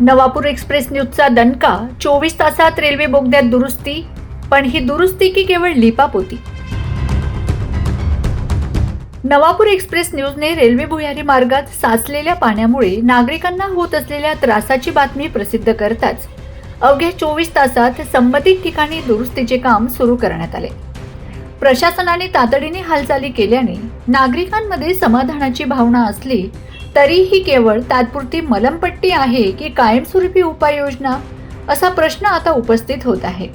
Navapur express न्यूजचा दणका, 24 तासात railway बोगद्यात दुरुस्ती, पण ही दुरुस्ती की केवळ लिपापोती? नवापूर एक्सप्रेस न्यूजने रेल्वे भुयारी मार्गात साचलेल्या पाण्यामुळे नागरिकांना होत असलेल्या त्रासाची बातमी प्रसिद्ध करताच अवघ्या 24 तासात संबंधित ठिकाणी दुरुस्तीचे काम सुरू करण्यात आले. प्रशासनाने तातडीने हालचाली केल्याने नागरिकांमध्ये समाधानाची भावना असली तरी ही केवळ तात्पुरती मलमपट्टी आहे की कायमस्वरूपी उपाययोजना, असा प्रश्न आता उपस्थित होत आहे.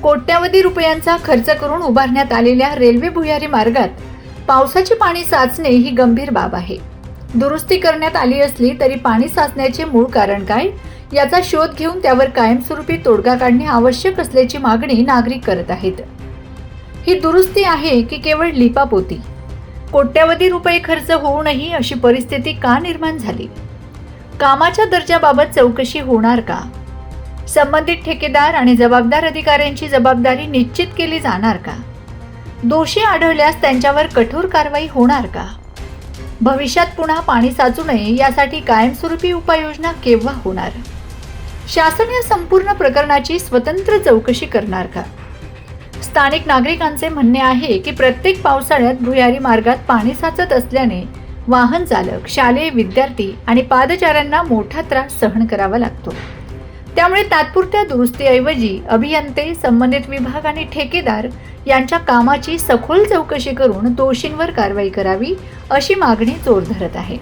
कोट्यावधी रुपयांचा खर्च करून उभारण्यात आलेल्या रेल्वे भुयारी मार्गात पावसाचे पाणी साचणे ही गंभीर बाब आहे. दुरुस्ती करण्यात आली असली तरी पाणी साचण्याचे मूळ कारण काय, याचा शोध घेऊन त्यावर कायमस्वरूपी तोडगा काढणे आवश्यक असल्याची मागणी नागरिक करत आहेत. ही दुरुस्ती आहे की केवळ लिपापोती? कोट्यावधी रुपये खर्च होऊनही अशी परिस्थिती का निर्माण झाली? कामाच्या दर्जाबाबत चौकशी होणार का? संबंधित ठेकेदार आणि जबाबदार अधिकाऱ्यांची जबाबदारी निश्चित केली जाणार का? दोषी आढळल्यास त्यांच्यावर कठोर कारवाई होणार का? भविष्यात पुन्हा पाणी साचू नये यासाठी कायमस्वरूपी उपाययोजना केव्हा होणार? शासन या संपूर्ण प्रकरणाची स्वतंत्र चौकशी करणार का? स्थानिक नागरिकांचे म्हणणे आहे की प्रत्येक पावसाळ्यात भुयारी मार्गात पाणी साचत असल्याने वाहन चालक, शालेय विद्यार्थी आणि पादचाऱ्यांना मोठा त्रास सहन करावा लागतो. त्यामुळे तात्पुरत्या दुरुस्तीऐवजी अभियंते, संबंधित विभाग आणि ठेकेदार यांच्या कामाची सखोल चौकशी करून दोषींवर कारवाई करावी, अशी मागणी जोर धरत आहे.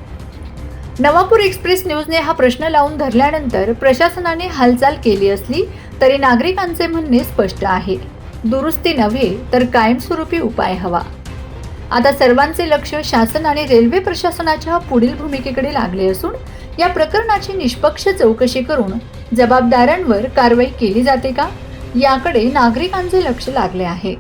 नवापूर एक्सप्रेस न्यूजने हा प्रश्न लावून धरल्यानंतर प्रशासनाने हालचाल केली असली तरी नागरिकांचे म्हणणे स्पष्ट आहे. दुरुस्ती नव्हे तर कायमस्वरूपी उपाय हवा. आता सर्वांचे लक्ष शासन आणि रेल्वे प्रशासनाच्या पुढील भूमिकेकडे लागले असून या प्रकरणाची निष्पक्ष चौकशी करून जबाबदारांवर कारवाई केली जाते का, याकडे नागरिकांचे लक्ष लागले आहे.